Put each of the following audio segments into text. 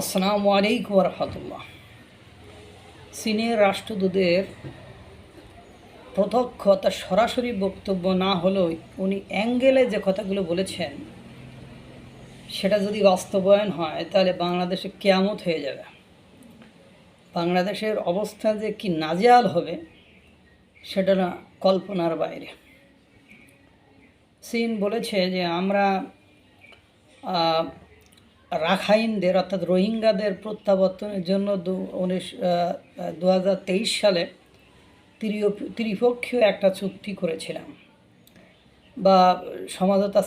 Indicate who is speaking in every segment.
Speaker 1: আসসালামু আলাইকুম রহমতুল্লাহ। চীনের রাষ্ট্রদূতের প্রত্যক্ষ অর্থাৎ সরাসরি বক্তব্য না হলেও উনি অ্যাঙ্গেলে যে কথাগুলো বলেছেন সেটা যদি বাস্তবায়ন হয় তাহলে বাংলাদেশে কিয়ামত হয়ে যাবে। বাংলাদেশের অবস্থা যে কি নাজেহাল হবে সেটা না কল্পনার বাইরে। চীন বলেছে যে আমরা রাখাইনদের অর্থাৎ রোহিঙ্গাদের প্রত্যাবর্তনের জন্য 2023 সালে ত্রিপক্ষীয় একটা চুক্তি করেছিলাম বা সমঝোতা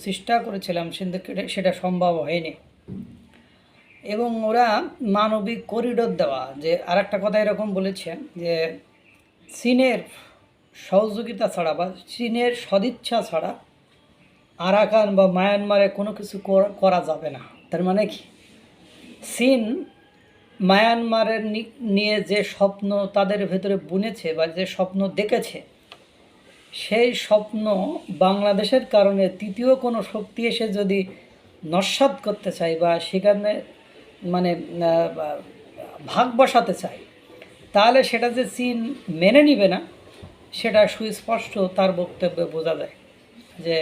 Speaker 1: চেষ্টা করেছিলাম, কিন্তু সেটা সম্ভব হয়নি। এবং ওরা মানবিক করিডোর দেওয়া, যে আর একটা কথা এরকম বলেছে যে চীনের সহযোগিতা ছাড়া বা চীনের সদিচ্ছা ছাড়া আরাকান বা মায়ানমারে কোনো কিছু করা যাবে না। তার মানে কি, চীন মায়ানমারের নিয়ে যে স্বপ্ন তাদের ভেতরে বুনেছে বা যে স্বপ্ন দেখেছে, সেই স্বপ্ন বাংলাদেশের কারণে তৃতীয় কোনো শক্তি এসে যদি নস্যাৎ করতে চায় বা সেখানে মানে ভাগ বসাতে চায়, তাহলে সেটা যে চীন মেনে নিবে না সেটা সুস্পষ্ট তার বক্তব্যে বোঝা যায়। যে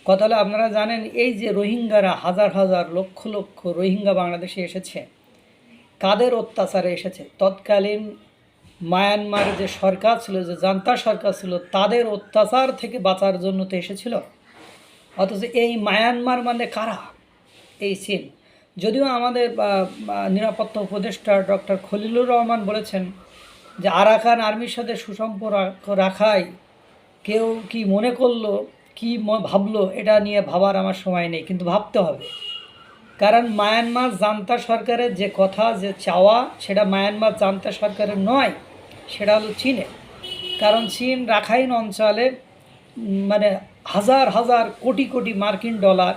Speaker 1: কথা হলো, আপনারা জানেন এই যে রোহিঙ্গারা হাজার হাজার লক্ষ লক্ষ রোহিঙ্গা বাংলাদেশে এসেছে, কাদের অত্যাচারে এসেছে? তৎকালীন মায়ানমারের যে সরকার ছিল, যে জান্তা সরকার ছিল, তাদের অত্যাচার থেকে বাঁচার জন্য তো এসেছিল। অথচ এই মায়ানমার মানে কারা? এই চীন। যদিও আমাদের নিরাপত্তা উপদেষ্টা ডক্টর খলিলুর রহমান বলেছেন যে আরাকান আর্মির সাথে সুসম্পর্ক রাখায় কেউ কি মনে করলো, কি ভাবলো, এটা নিয়ে ভাবার আমার সময় নেই, কিন্তু ভাবতে হবে। কারণ মায়ানমার জান্তা সরকারের যে কথা, যে চাওয়া, সেটা মায়ানমার জান্তা সরকারের নয়, সেটা হলো চীনের। কারণ চীন রাখাইন অঞ্চলে মানে হাজার হাজার কোটি কোটি মার্কিন ডলার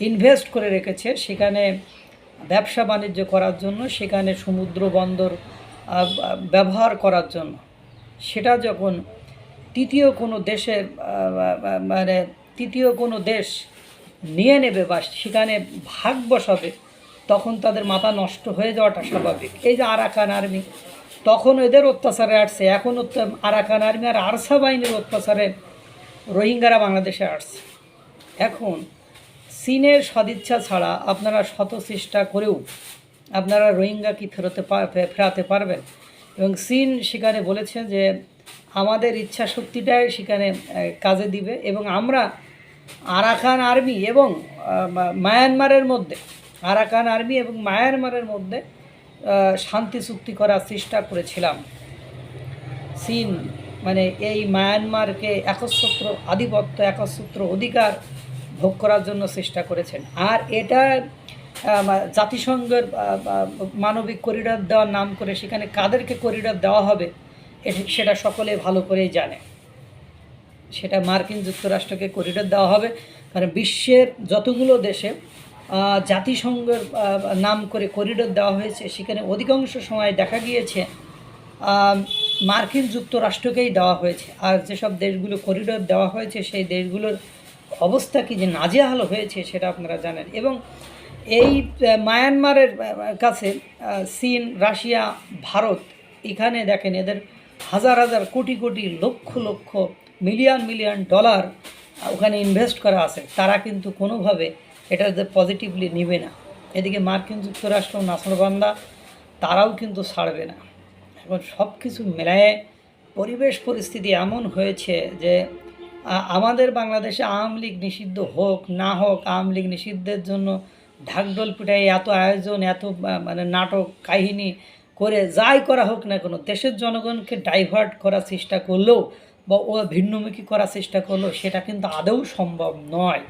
Speaker 1: ইনভেস্ট করে রেখেছে সেখানে ব্যবসা বাণিজ্য করার জন্য, সেখানে সমুদ্র বন্দর ব্যবহার করার জন্য। সেটা যখন তৃতীয় কোনো দেশ নিয়ে নেবে বা সেখানে ভাগ বসাবে, তখন তাদের মাথা নষ্ট হয়ে যাওয়াটা স্বাভাবিক। এই যে আরাকান আর্মি, তখন এদের অত্যাচারে আসছে, এখন আরাকান আর্মি আর আরসা বাহিনীর অত্যাচারে রোহিঙ্গারা বাংলাদেশে আসছে। এখন চীনের সদিচ্ছা ছাড়া আপনারা শত চেষ্টা করেও আপনারা রোহিঙ্গা কি ফেরাতে পারবেন? এবং চীন সেখানে বলেছে যে আমাদের ইচ্ছা শক্তিটাই সেখানে কাজে দিবে, এবং আমরা আরাকান আর্মি এবং মায়ানমারের মধ্যে শান্তি চুক্তি করার চেষ্টা করেছিলাম। চীন মানে এই মায়ানমারকে একচ্ছত্র আধিপত্য, একচ্ছত্র অধিকার ভোগ করার জন্য চেষ্টা করেছেন। আর এটা জাতিসংঘের মানবিক করিডোর দেওয়ার নাম করে সেখানে কাদেরকে করিডোর দেওয়া হবে সেটা সকলে ভালো করেই জানে। সেটা মার্কিন যুক্তরাষ্ট্রকে করিডোর দেওয়া হবে, কারণ বিশ্বের যতগুলো দেশে জাতিসংঘের নাম করে করিডোর দেওয়া হয়েছে, সেখানে অধিকাংশ সময় দেখা গিয়েছে মার্কিন যুক্তরাষ্ট্রকেই দেওয়া হয়েছে। আর যেসব দেশগুলো করিডোর দেওয়া হয়েছে সেই দেশগুলোর অবস্থা কি যে নাজেহাল হয়েছে সেটা আপনারা জানেন। এবং এই মায়ানমারের কাছে চীন, রাশিয়া, ভারত, এখানে দেখেন এদের হাজার হাজার crore crore lakh lakh million million dollar ওখানে ইনভেস্ট করা আছে, তারা কিন্তু কোনোভাবে এটা পজিটিভলি নেবে না। এদিকে মার্কিন যুক্তরাষ্ট্র নাসরবান্দা, তারাও কিন্তু ছাড়বে না। এখন সব কিছু মেলায় পরিবেশ পরিস্থিতি এমন হয়েছে যে আমাদের বাংলাদেশে আওয়ামী লীগ নিষিদ্ধ হোক না হোক, আওয়ামী লীগ নিষিদ্ধের জন্য ঢাকঢোল পিটাই এত আয়োজন, এত মানে নাটক কাহিনী করে যাই করা হোক না কেন, দেশের জনগণকে ডাইভার্ট করার চেষ্টা করলেও বা ও ভিন্নমুখী করার চেষ্টা করলেও সেটা কিন্তু আদৌ সম্ভব নয়।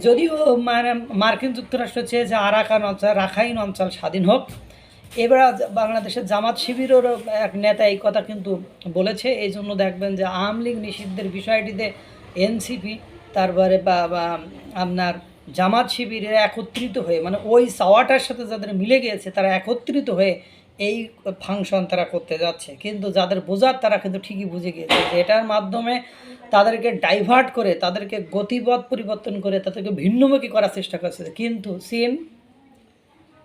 Speaker 1: যদিও মানে মার্কিন যুক্তরাষ্ট্র চেয়েছে আরাকান অঞ্চল, রাখাইন অঞ্চল স্বাধীন হোক। এবার বাংলাদেশের জামাত শিবিরেরও এক নেতা এই কথা কিন্তু বলেছে। এই জন্য দেখবেন যে আওয়ামী লীগ নিষিদ্ধের বিষয়টিতে এনসিপি, তারপরে বা আপনার জামাত শিবিরের একত্রিত হয়ে, মানে ওই চাওয়াটার সাথে যাদের মিলে গিয়েছে তারা একত্রিত হয়ে এই ফাংশন তারা করতে যাচ্ছে। কিন্তু যাদের বোঝার তারা কিন্তু ঠিকই বুঝে গিয়েছে যে এটার মাধ্যমে তাদেরকে ডাইভার্ট করে, তাদেরকে গতিপথ পরিবর্তন করে, তাদেরকে ভিন্নমুখী করার চেষ্টা করছে। কিন্তু চীন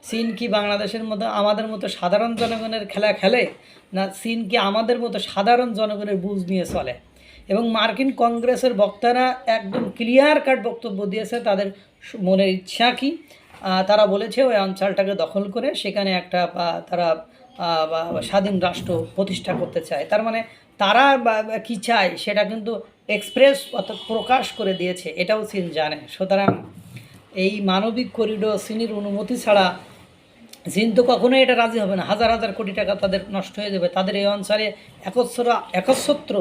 Speaker 1: চীন কি বাংলাদেশের মতো আমাদের মতো সাধারণ জনগণের খেলা খেলে, না চীন কি আমাদের মতো সাধারণ জনগণের বুঝ নিয়ে চলে? এবং মার্কিন কংগ্রেসের বক্তারা একদম ক্লিয়ার কাট বক্তব্য দিয়েছে তাদের মনের ইচ্ছা কি। তারা বলেছে ওই অঞ্চলটাকে দখল করে সেখানে একটা তারা স্বাধীন রাষ্ট্র প্রতিষ্ঠা করতে চায়। তার মানে তারা কী চায় সেটা কিন্তু এক্সপ্রেস অর্থাৎ প্রকাশ করে দিয়েছে, এটাও চীন জানে। সুতরাং এই মানবিক করিডোর চীনের অনুমতি ছাড়া চীন তো কখনোই এটা রাজি হবে না। হাজার হাজার কোটি টাকা তাদের নষ্ট হয়ে যাবে, তাদের এই অঞ্চলে একচ্ছত্র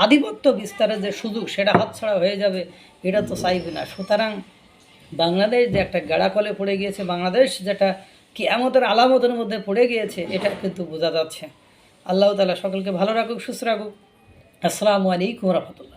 Speaker 1: আধিপত্য বিস্তারের যে সুযোগ সেটা হাতছাড়া হয়ে যাবে, এটা তো চাইবে না। সুতরাং বাংলাদেশ যে একটা গেড়াকলে পড়ে গিয়েছে, বাংলাদেশ যেটা কিয়ামতের আলামতের মধ্যে পড়ে গিয়েছে, এটা কিন্তু বোঝা যাচ্ছে। আল্লাহ তাআলা সকলকে ভালো রাখুক, সুস্থ রাখুক। আসসালামু আলাইকুম রহমতুল্লাহ।